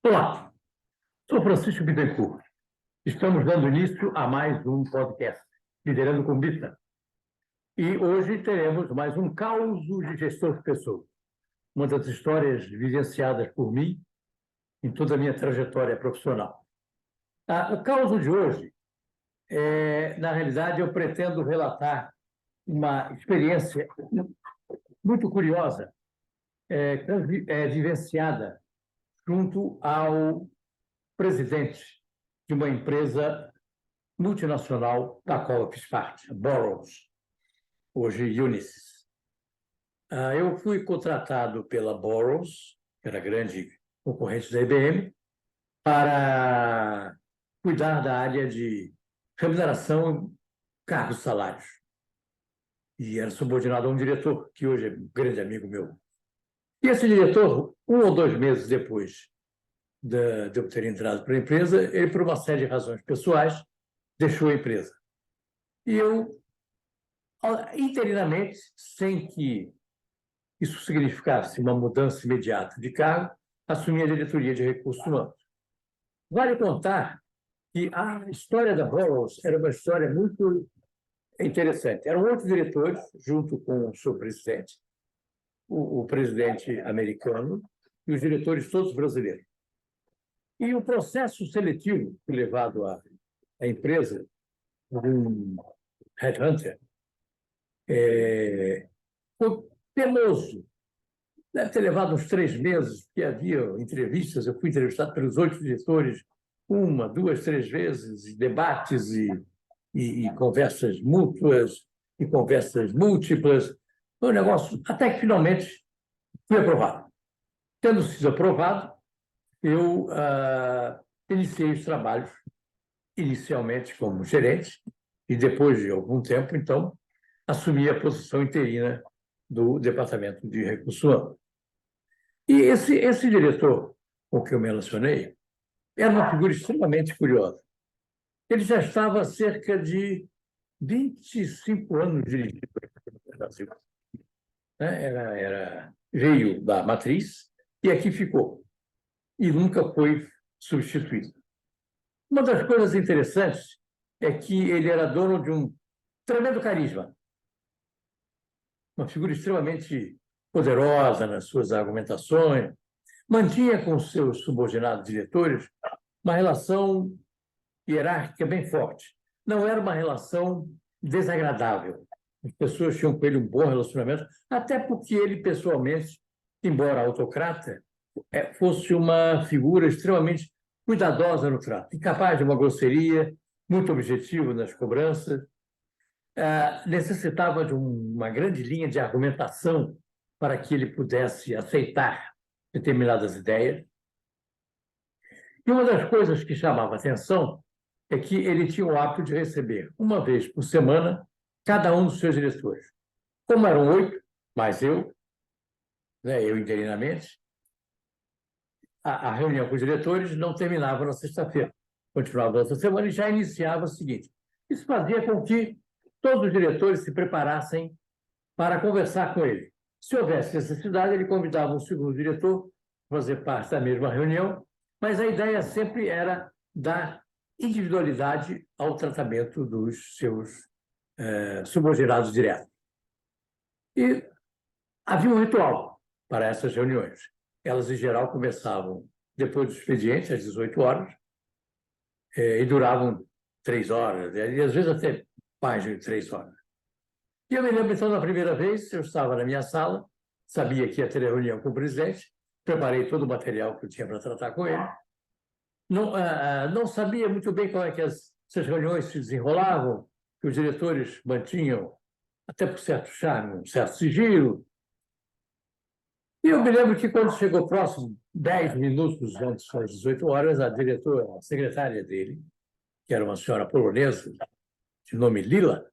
Olá, sou Francisco Bittencourt. Estamos dando início a mais um podcast, Liderando com Bita. E hoje teremos mais um caos de gestor de pessoas, uma das histórias vivenciadas por mim em toda a minha trajetória profissional. O caos de hoje, na realidade, eu pretendo relatar uma experiência muito curiosa, vivenciada junto ao presidente de uma empresa multinacional da qual eu fiz parte, a Burroughs, hoje Unisys. Eu fui contratado pela Burroughs, que era grande concorrente da IBM, para cuidar da área de remuneração, cargos, salários. E era subordinado a um diretor, que hoje é um grande amigo meu. E esse diretor, 1 ou 2 meses depois de eu ter entrado para a empresa, ele, por uma série de razões pessoais, deixou a empresa. E eu, interinamente, sem que isso significasse uma mudança imediata de cargo, assumi a diretoria de recursos humanos. Vale contar que a história da Burroughs era uma história muito interessante. Eram 8 diretores, junto com o seu presidente, o presidente americano, e os diretores todos brasileiros. E o processo seletivo levado à empresa, um headhunter, foi penoso. Deve ter levado uns 3 meses, porque havia entrevistas, eu fui entrevistado pelos 8 diretores, 1, 2, 3 vezes, debates e conversas mútuas e conversas múltiplas. Foi um negócio, até que finalmente fui aprovado. Tendo sido aprovado, eu iniciei os trabalhos, inicialmente como gerente, e depois de algum tempo, então, assumi a posição interina do Departamento de Recursos Humanos. E esse diretor com que eu me relacionei era uma figura extremamente curiosa. Ele já estava há cerca de 25 anos dirigindo o Brasil. Veio da matriz e aqui ficou. E nunca foi substituído. Uma das coisas interessantes é que ele era dono de um tremendo carisma, uma figura extremamente poderosa nas suas argumentações, mantinha com seus subordinados diretores uma relação hierárquica bem forte. Não era uma relação desagradável. As pessoas tinham com ele um bom relacionamento, até porque ele, pessoalmente, embora autocrata, fosse uma figura extremamente cuidadosa no trato, incapaz de uma grosseria, muito objetivo nas cobranças, necessitava de uma grande linha de argumentação para que ele pudesse aceitar determinadas ideias. E uma das coisas que chamava atenção é que ele tinha o hábito de receber, uma vez por semana, cada um dos seus diretores. Como eram 8, mais eu, eu interinamente, a reunião com os diretores não terminava na sexta-feira. Continuava na outra semana e já iniciava o seguinte. Isso fazia com que todos os diretores se preparassem para conversar com ele. Se houvesse necessidade, ele convidava um segundo diretor para fazer parte da mesma reunião, mas a ideia sempre era dar individualidade ao tratamento dos seus subordinados diretos. E havia um ritual para essas reuniões. Elas, em geral, começavam depois do expediente, às 18 horas, e duravam 3 horas, e às vezes até mais de 3 horas. E eu me lembro, então, da primeira vez, eu estava na minha sala, sabia que ia ter a reunião com o presidente, preparei todo o material que eu tinha para tratar com ele. Não sabia muito bem como é que essas reuniões se desenrolavam, que os diretores mantinham, até por certo charme, um certo sigilo. E eu me lembro que, quando chegou próximo, 10 minutos antes das 18 horas, a diretora, a secretária dele, que era uma senhora polonesa, de nome Lila,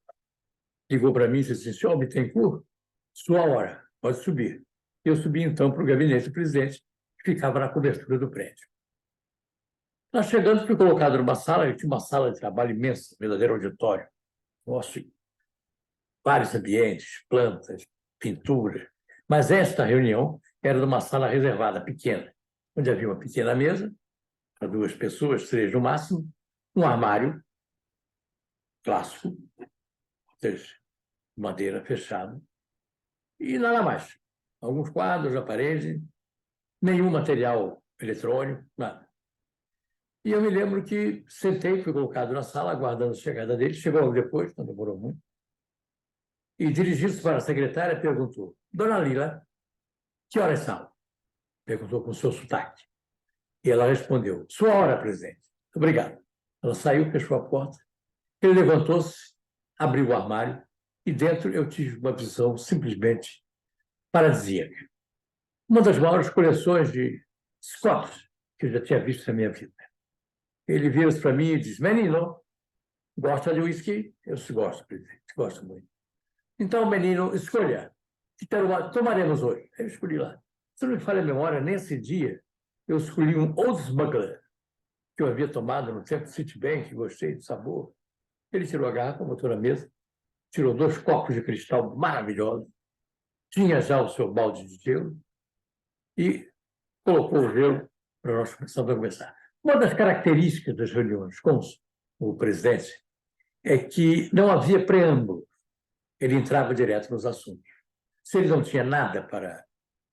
ligou para mim e disse assim: senhor Bittencourt, sua hora, pode subir. Eu subi, então, para o gabinete do presidente, que ficava na cobertura do prédio. Nós chegando, fui colocado numa sala, ele tinha uma sala de trabalho imensa, um verdadeiro auditório. Nossa, vários ambientes, plantas, pinturas. Mas esta reunião era numa sala reservada, pequena. onde havia uma pequena mesa, para 2 pessoas, 3 no máximo, um armário clássico, ou seja, madeira fechado, e nada mais. Alguns quadros na parede, nenhum material eletrônico, nada. E eu me lembro que sentei, fui colocado na sala, aguardando a chegada dele. Chegou logo depois, não demorou muito. E, dirigindo-se para a secretária, perguntou: Dona Lila, que horas são? Perguntou com seu sotaque. E ela respondeu: Sua hora, presidente. Obrigado. Ela saiu, fechou a porta. Ele levantou-se, abriu o armário e dentro eu tive uma visão simplesmente paradisíaca. Uma das maiores coleções de Scott que eu já tinha visto na minha vida. Ele vira-se para mim e diz: Menino, gosta de uísque? Eu gosto, presidente, gosto muito. Então, menino, escolha. Que tomaremos hoje? Eu escolhi lá. Se não me falha a memória, nesse dia, eu escolhi um Old Smuggler, que eu havia tomado no tempo do Citibank, gostei do sabor. Ele tirou a garrafa, botou na mesa, tirou 2 copos de cristal maravilhosos, tinha já o seu balde de gelo e colocou o gelo para nós começarmos a conversar. Uma das características das reuniões com o presidente é que não havia preâmbulo. Ele entrava direto nos assuntos. Se ele não tinha nada para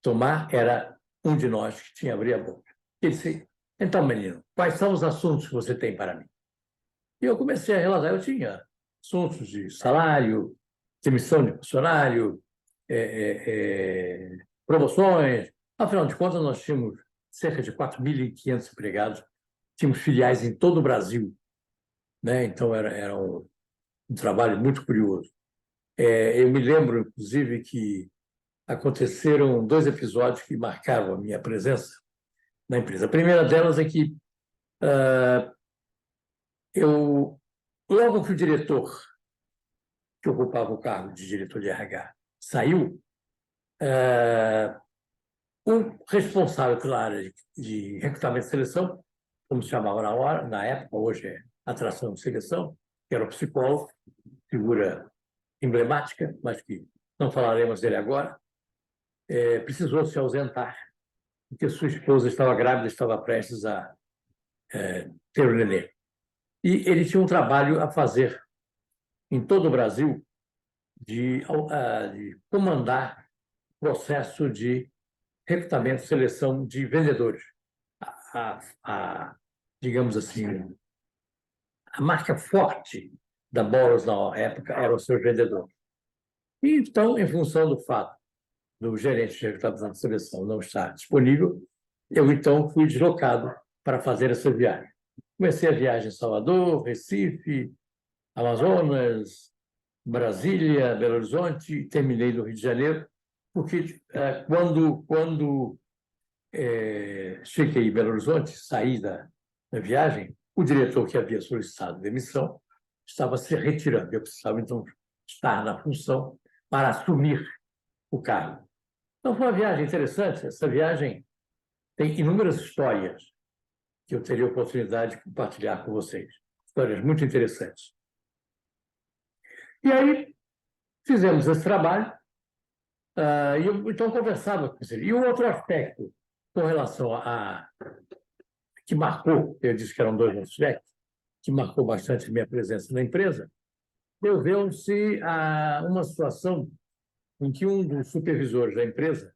tomar, era um de nós que tinha que abrir a boca. Ele disse: Então, menino, quais são os assuntos que você tem para mim? E eu comecei a relatar. Eu tinha assuntos de salário, demissão de funcionário, promoções. Afinal de contas, nós tínhamos cerca de 4.500 empregados, tínhamos filiais em todo o Brasil, né? Então, era um trabalho muito curioso. Eu me lembro, inclusive, que aconteceram 2 episódios que marcaram a minha presença na empresa. A primeira delas é que logo que o diretor, que ocupava o cargo de diretor de RH, saiu, o responsável pela área de recrutamento e seleção, como se chamava na época, hoje é atração e seleção, que era o psicólogo, figura emblemática, mas que não falaremos dele agora, precisou se ausentar, porque sua esposa estava grávida, estava prestes a ter o nenê. E ele tinha um trabalho a fazer em todo o Brasil de comandar o processo de recrutamento e seleção de vendedores. Digamos assim, a marca forte da Boros na época eram os seus vendedores. E então, em função do fato do gerente de recrutamento e seleção não estar disponível, eu então fui deslocado para fazer essa viagem. Comecei a viagem em Salvador, Recife, Amazonas, Brasília, Belo Horizonte, e terminei no Rio de Janeiro, porque quando cheguei em Belo Horizonte, saí da viagem, o diretor que havia solicitado demissão estava se retirando. Eu precisava, então, estar na função para assumir o cargo. Então, foi uma viagem interessante. Essa viagem tem inúmeras histórias que eu teria a oportunidade de compartilhar com vocês. Histórias muito interessantes. E aí, fizemos esse trabalho, e eu então conversava com ele. E um outro aspecto com relação que marcou, eu disse que eram 2 aspectos, que marcou bastante a minha presença na empresa, deveu-se a uma situação em que um dos supervisores da empresa,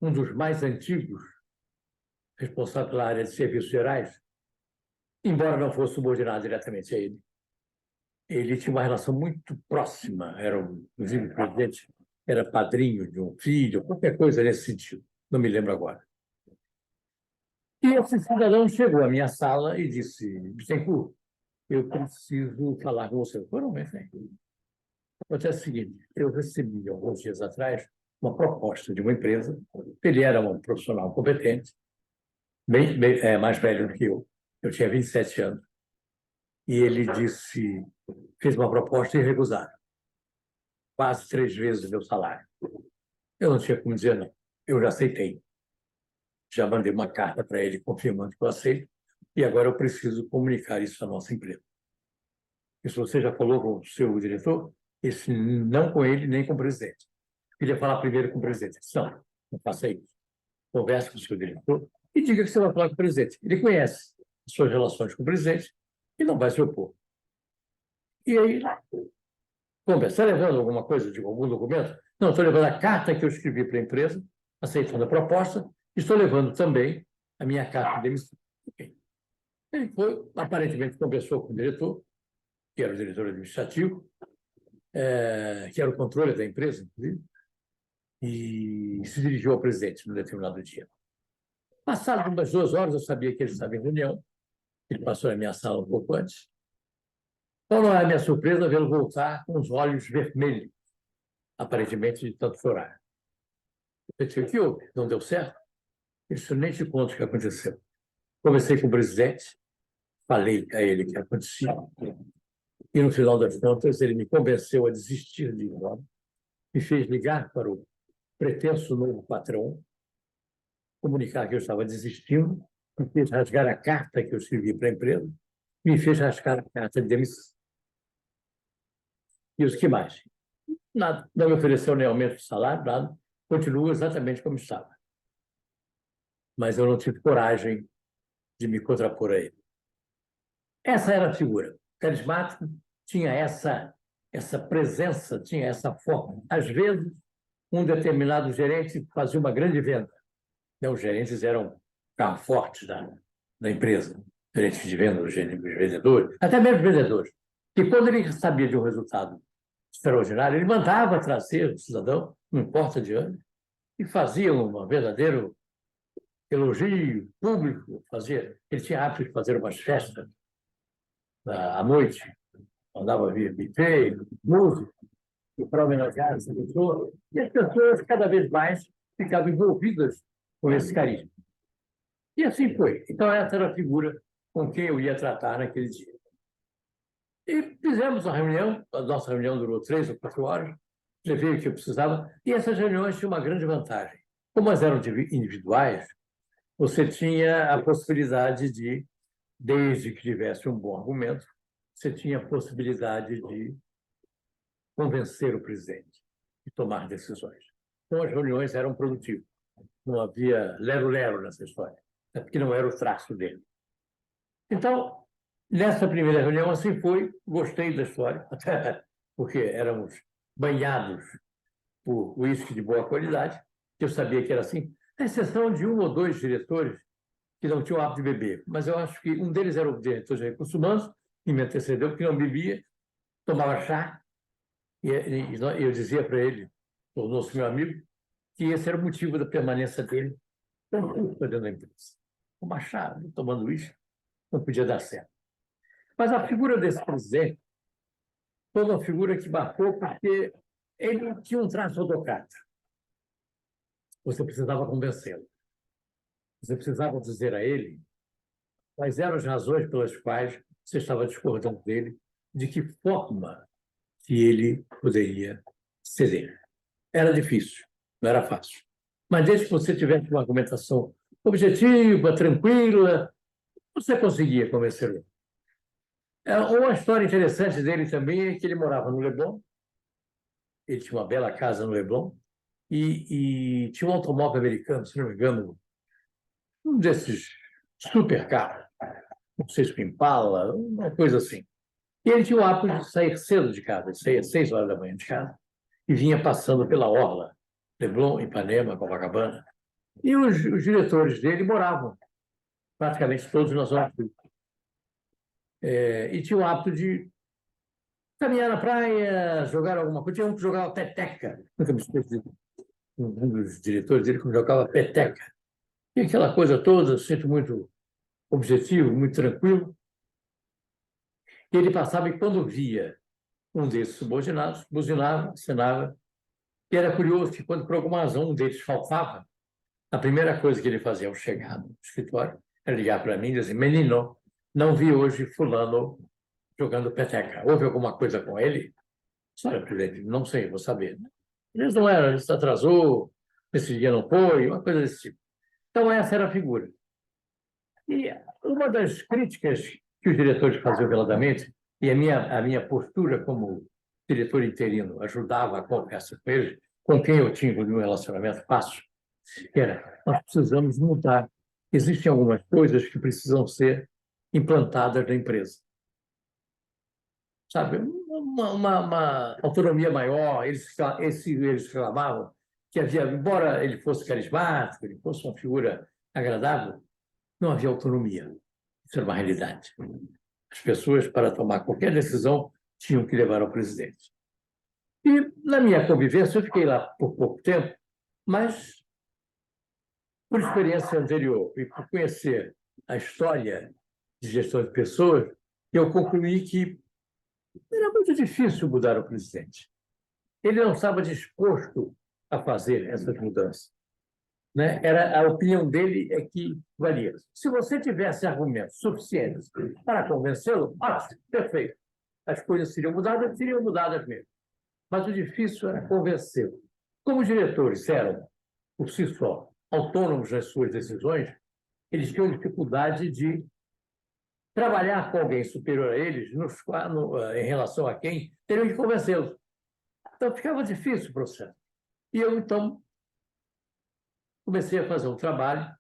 um dos mais antigos, responsável pela área de serviços gerais, embora não fosse subordinado diretamente a ele tinha uma relação muito próxima, inclusive o presidente era padrinho de um filho, qualquer coisa nesse sentido, não me lembro agora. E esse cidadão chegou à minha sala e disse: Bittencourt, eu preciso falar com você. Não, acontece o seguinte: eu recebi, alguns dias atrás, uma proposta de uma empresa. Ele era um profissional competente, mais velho do que eu. Eu tinha 27 anos. E ele fez uma proposta e recusaram. Quase 3 vezes o meu salário. Eu não tinha como dizer não. Eu já aceitei. Já mandei uma carta para ele confirmando que eu aceito. E agora eu preciso comunicar isso à nossa empresa. Isso você já falou com o seu diretor? Não com ele, nem com o presidente. Queria falar primeiro com o presidente. Não faça isso. converse com o seu diretor e diga que você vai falar com o presidente. Ele conhece as suas relações com o presidente e não vai se opor. E aí, conversa, está levando alguma coisa de algum documento? Não, estou levando a carta que eu escrevi para a empresa, aceitando a proposta, e estou levando também a minha carta de demissão. Okay. Ele foi, aparentemente, conversou com o diretor, que era o diretor administrativo, que era o controle da empresa, inclusive, e se dirigiu ao presidente num determinado dia. Passado umas 2 horas, eu sabia que ele estava em reunião, ele passou na minha sala um pouco antes. Então, não é a minha surpresa vê-lo voltar com os olhos vermelhos, aparentemente de tanto chorar. Eu disse, o que houve? Não deu certo? Ele disse, nem te conto o que aconteceu. Conversei com o presidente, falei a ele o que acontecia, e no final das contas ele me convenceu a desistir de ir embora, me fez ligar para o pretenso novo patrão, comunicar que eu estava desistindo, me fez rasgar a carta que eu escrevi para a empresa, me fez rasgar a carta de demissão. E os que mais? Nada. Não me ofereceu nem aumento de salário, nada. Continuo exatamente como estava. Mas eu não tive coragem de me contrapor a ele. Essa era a figura. Carismático, tinha essa presença, tinha essa forma. Às vezes, um determinado gerente fazia uma grande venda. Os gerentes eram carro fortes da empresa, gerentes de venda, os vendedores, até mesmo os vendedores. E quando ele sabia de um resultado extraordinário, ele mandava trazer o cidadão, não importa de onde, e fazia um verdadeiro elogio público. Ele tinha hábito de fazer umas festas à noite, mandava vir buffet, música, para homenagear essa pessoa, e as pessoas cada vez mais ficavam envolvidas com esse carisma. E assim foi. Então, essa era a figura com quem eu ia tratar naquele dia. E fizemos a reunião, a nossa reunião durou 3 ou 4 horas, levei o que eu precisava, e essas reuniões tinham uma grande vantagem. Como elas eram individuais, você tinha a possibilidade de, desde que tivesse um bom argumento, você tinha a possibilidade de convencer o presidente e tomar decisões. Então, as reuniões eram produtivas. Não havia lero-lero nessa história, porque não era o traço dele. Então, nessa primeira reunião, assim foi, gostei da história, porque éramos banhados por uísque de boa qualidade, que eu sabia que era assim, à exceção de 1 ou 2 diretores que não tinham hábito de beber. Mas eu acho que um deles era o diretor de recursos humanos, que me antecedeu, que não bebia, tomava chá, e eu dizia para ele, tornou-se meu amigo, que esse era o motivo da permanência dele dentro da empresa. Tomar chá, tomando isso, não podia dar certo. Mas a figura desse presidente foi uma figura que marcou porque ele tinha um traço autocrata. Você precisava convencê-lo. Você precisava dizer a ele quais eram as razões pelas quais você estava discordando dele, de que forma que ele poderia ceder. Era difícil, não era fácil. Mas desde que você tivesse uma argumentação objetiva, tranquila, você conseguia convencê-lo. Uma história interessante dele também é que ele morava no Leblon, ele tinha uma bela casa no Leblon, e tinha um automóvel americano, se não me engano, um desses super carros, não sei se Impala, uma coisa assim. E ele tinha o hábito de sair cedo de casa, ele saía às 6 horas da manhã de casa, e vinha passando pela orla, Leblon, Ipanema, Copacabana. E os diretores dele moravam praticamente todos na zona sul. E tinha o hábito de caminhar na praia, jogar alguma coisa. Tinha um que jogava peteca. Nunca me esqueci. Um dos diretores dele que jogava peteca. E aquela coisa toda, sempre muito objetivo, muito tranquilo. E ele passava e quando via um desses subordinados, buzinava, acenava. E era curioso que quando por alguma razão um deles faltava, a primeira coisa que ele fazia ao chegar no escritório era ligar para mim e dizer: menino, não vi hoje fulano jogando peteca. Houve alguma coisa com ele? Olha, presidente, não sei, vou saber. Eles não eram, ele se atrasou, esse dia não foi, uma coisa desse tipo. Então, essa era a figura. E uma das críticas que os diretores faziam veladamente, e a minha postura como diretor interino ajudava a conversa com eles, com quem eu tinha um relacionamento fácil, nós precisamos mudar. Existem algumas coisas que precisam ser implantadas na empresa. Sabe, uma autonomia maior. Eles reclamavam que havia, embora ele fosse carismático, ele fosse uma figura agradável, não havia autonomia. Isso era uma realidade. As pessoas, para tomar qualquer decisão, tinham que levar ao presidente. E, na minha convivência, eu fiquei lá por pouco tempo, mas, por experiência anterior e por conhecer a história de gestão de pessoas, eu concluí que era muito difícil mudar o presidente. Ele não estava disposto a fazer essas mudanças. Né? Era a opinião dele é que valia. Se você tivesse argumentos suficientes para convencê-lo, perfeito. As coisas seriam mudadas mesmo. Mas o difícil era convencê-lo. Como os diretores eram, por si só, autônomos nas suas decisões, eles tinham dificuldade de trabalhar com alguém superior a eles em relação a quem teriam que convencê-los. Então, ficava difícil o processo. E eu, então, comecei a fazer um trabalho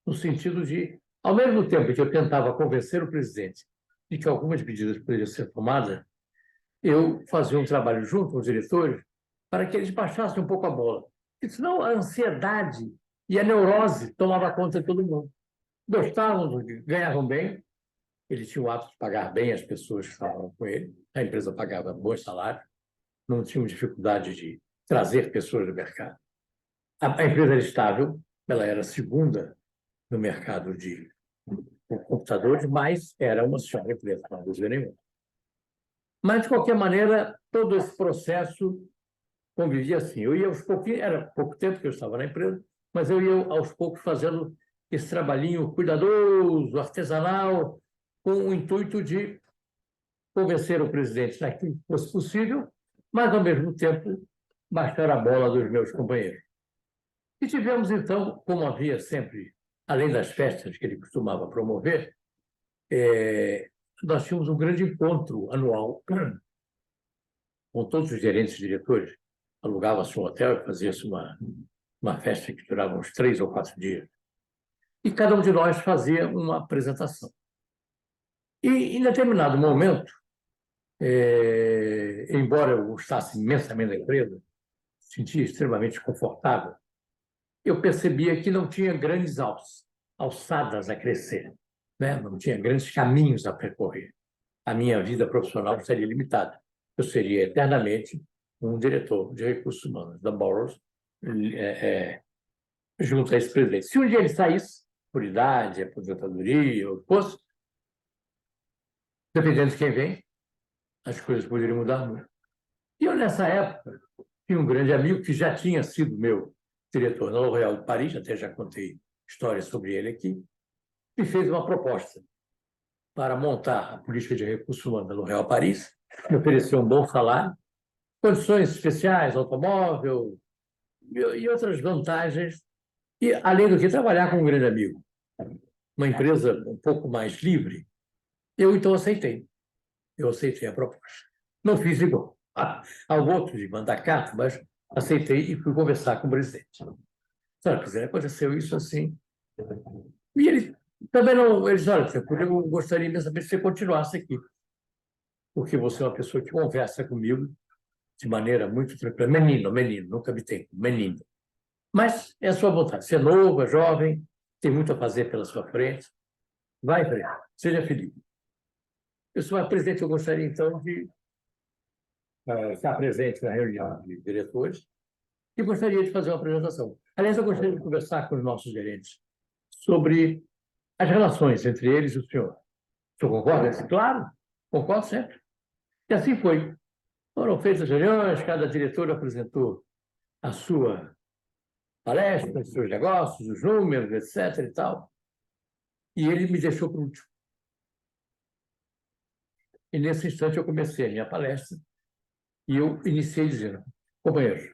no sentido de, ao mesmo tempo que eu tentava convencer o presidente de que algumas medidas poderiam ser tomadas, eu fazia um trabalho junto com os diretores para que eles baixassem um pouco a bola. Porque senão a ansiedade e a neurose tomavam conta de todo mundo. Gostavam, ganhavam bem, ele tinha o hábito de pagar bem as pessoas que estavam com ele, a empresa pagava bons salários, não tinham dificuldade de trazer pessoas do mercado. A empresa era estável, ela era segunda no mercado de computadores, mas era uma senhora empresa, não há dúvida nenhuma. Mas, de qualquer maneira, todo esse processo convivia assim. Eu ia aos pouquinhos, era pouco tempo que eu estava na empresa, mas eu ia aos poucos fazendo esse trabalhinho cuidadoso, artesanal, com o intuito de convencer o presidente naquilo que fosse possível, mas, ao mesmo tempo, baixar a bola dos meus companheiros. E tivemos, então, como havia sempre, além das festas que ele costumava promover, nós tínhamos um grande encontro anual com todos os gerentes e diretores. Alugava-se um hotel e fazia-se uma festa que durava uns 3 ou 4 dias. E cada um de nós fazia uma apresentação. E, em determinado momento, embora eu gostasse imensamente da empresa, sentia extremamente confortável, eu percebia que não tinha grandes alçadas a crescer, né? Não tinha grandes caminhos a percorrer. A minha vida profissional seria limitada. Eu seria eternamente um diretor de recursos humanos da Burroughs, junto a esse presidente. Se um dia ele saísse, por idade, aposentadoria, ou fosse, dependendo de quem vem, as coisas poderiam mudar muito. E eu, nessa época, tinha um grande amigo que já tinha sido meu diretor na L'Oréal de Paris, até já contei histórias sobre ele aqui, e fez uma proposta para montar a política de recursos humanos da L'Oréal Paris, me ofereceu um bom salário, condições especiais, automóvel e outras vantagens, e, além do que, trabalhar com um grande amigo, uma empresa um pouco mais livre. Eu, então, aceitei. Eu aceitei a proposta. Não fiz igual ao outro de mandar carta, mas aceitei e fui conversar com o presidente. Sabe, quiser, aconteceu isso assim. E ele também não. Ele disse: olha, eu gostaria imensamente que você continuasse aqui, porque você é uma pessoa que conversa comigo de maneira muito tranquila. Menino, nunca me tem, menino. Mas é a sua vontade. Você é novo, é jovem, tem muito a fazer pela sua frente. Vai, frente, seja feliz. Eu sou presidente, eu gostaria, então, de estar presente na reunião de diretores e gostaria de fazer uma apresentação. Aliás, eu gostaria de conversar com os nossos gerentes sobre as relações entre eles e o senhor. O senhor concorda? Disse, claro, concordo sempre. E assim foi. Foram feitas reuniões, cada diretor apresentou a sua palestra, os seus negócios, os números, etc. e tal. E ele me deixou por último. E, nesse instante, eu comecei a minha palestra e eu iniciei dizendo: companheiros,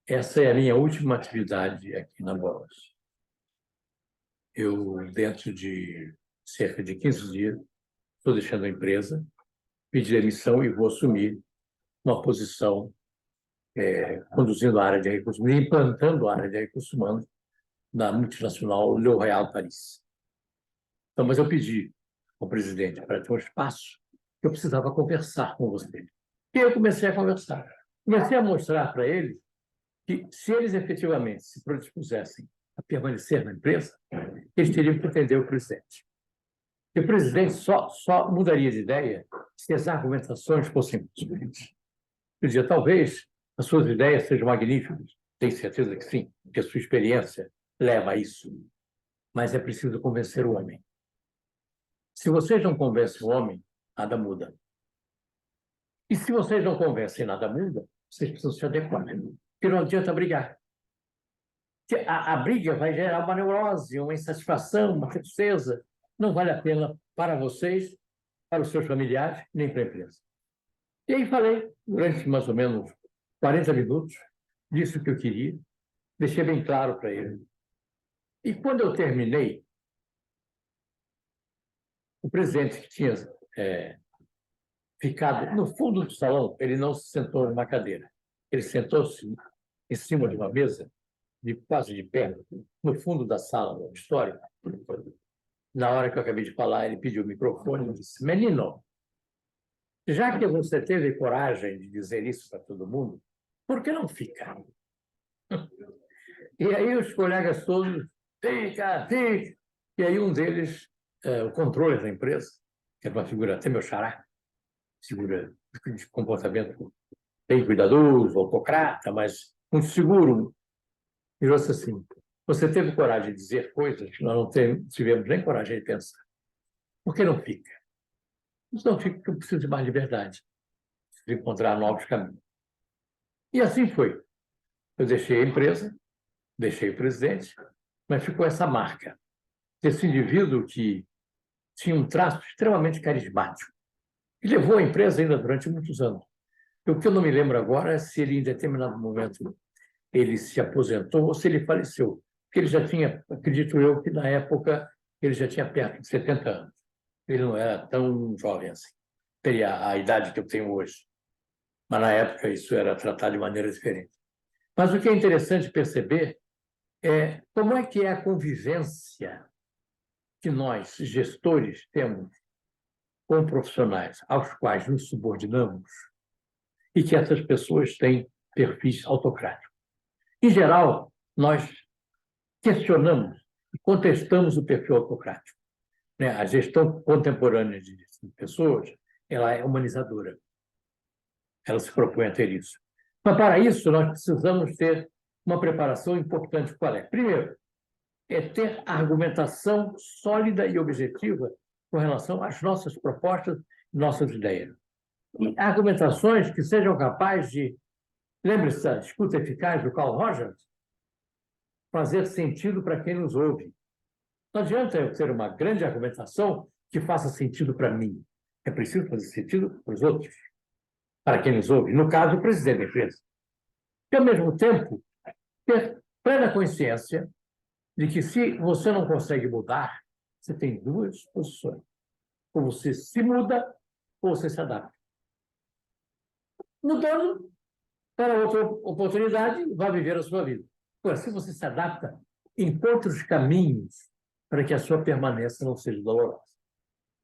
essa é a minha última atividade aqui na Bolas. Eu, dentro de cerca de 15 dias, estou deixando a empresa, pedi demissão e vou assumir uma posição conduzindo a área de recursos humanos, implantando a área de recursos humanos na multinacional L'Oréal Paris. Então, mas eu pedi ao presidente para ter um espaço que eu precisava conversar com você. E eu comecei a conversar. Comecei a mostrar para ele que, se eles efetivamente se predispusessem a permanecer na empresa, eles teriam que entender o presidente. E o presidente só mudaria de ideia se as argumentações fossem possíveis. Eu dizia, talvez as suas ideias sejam magníficas, tenho certeza que sim, que a sua experiência leva a isso, mas é preciso convencer o homem. Se vocês não convencem o homem, nada muda. E se vocês não convencem, nada muda, vocês precisam se adequar, porque não adianta brigar. A briga vai gerar uma neurose, uma insatisfação, uma tristeza. Não vale a pena para vocês, para os seus familiares, nem para a empresa. E aí falei, durante mais ou menos 40 minutos, disse o que eu queria, deixei bem claro para ele. E quando eu terminei, o presidente que tinha ficado no fundo do salão, ele não se sentou numa cadeira. Ele sentou-se em cima de uma mesa, quase de pé, no fundo da sala do auditório. Na hora que eu acabei de falar, ele pediu o microfone e disse, menino, já que você teve coragem de dizer isso para todo mundo, por que não fica? E aí os colegas todos, fica. E aí um deles, o controle da empresa, que é uma figura, até meu xará, figura de comportamento bem cuidadoso, autocrata, mas muito seguro, virou assim, você teve coragem de dizer coisas que nós não tivemos nem coragem de pensar. Por que não fica? Não fica porque eu preciso de mais liberdade, preciso encontrar novos caminhos. E assim foi. Eu deixei a empresa, deixei o presidente, mas ficou essa marca desse indivíduo que tinha um traço extremamente carismático e levou a empresa ainda durante muitos anos. O que eu não me lembro agora é se ele, em determinado momento, ele se aposentou ou se ele faleceu. Porque ele já tinha, acredito eu, que na época ele já tinha perto de 70 anos. Ele não era tão jovem assim. Teria a idade que eu tenho hoje. Mas na época isso era tratado de maneira diferente. Mas o que é interessante perceber é como é que é a convivência que nós, gestores, temos com profissionais aos quais nos subordinamos e que essas pessoas têm perfis autocráticos. Em geral, nós questionamos e contestamos o perfil autocrático. A gestão contemporânea de pessoas, ela é humanizadora. Ela se propõe a ter isso. Mas, para isso, nós precisamos ter uma preparação importante. Qual é? Primeiro, é ter argumentação sólida e objetiva com relação às nossas propostas, nossas ideias. E argumentações que sejam capazes de, lembre-se da disputa eficaz do Carl Rogers, fazer sentido para quem nos ouve. Não adianta eu ter uma grande argumentação que faça sentido para mim. É preciso fazer sentido para os outros, para quem nos ouve. No caso, o presidente da empresa. E, ao mesmo tempo, ter plena consciência de que, se você não consegue mudar, você tem duas posições. Ou você se muda, ou você se adapta. Mudando para outra oportunidade, vai viver a sua vida. Agora, se você se adapta, encontre os caminhos para que a sua permanência não seja dolorosa.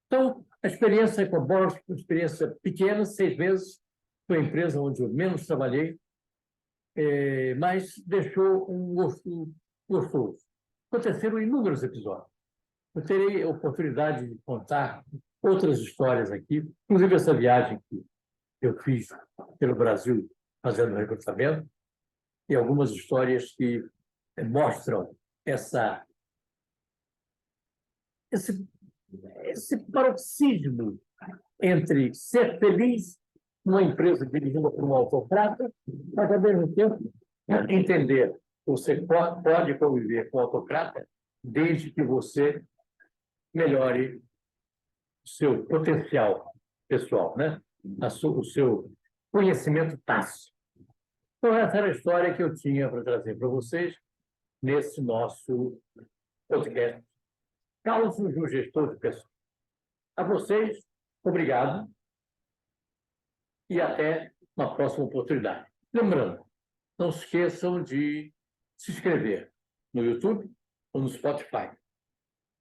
Então, a experiência com a Bosch, uma experiência pequena, 6 meses, foi a empresa onde eu menos trabalhei, mas deixou um gosto gostoso. Aconteceram inúmeros episódios. Eu terei a oportunidade de contar outras histórias aqui, inclusive essa viagem que eu fiz pelo Brasil fazendo recrutamento, e algumas histórias que mostram esse paroxismo entre ser feliz numa empresa dirigida por um autocrata, mas, ao mesmo tempo, entender que você pode conviver com o autocrata desde que você melhore o seu potencial pessoal, né? O seu conhecimento tácito. Então, essa era a história que eu tinha para trazer para vocês nesse nosso podcast. Carlos, o gestor de pessoas. A vocês, obrigado e até uma próxima oportunidade. Lembrando, não se esqueçam de se inscrever no YouTube ou no Spotify,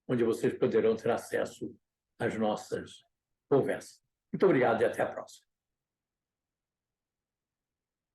onde vocês poderão ter acesso às nossas conversas. Muito obrigado e até a próxima.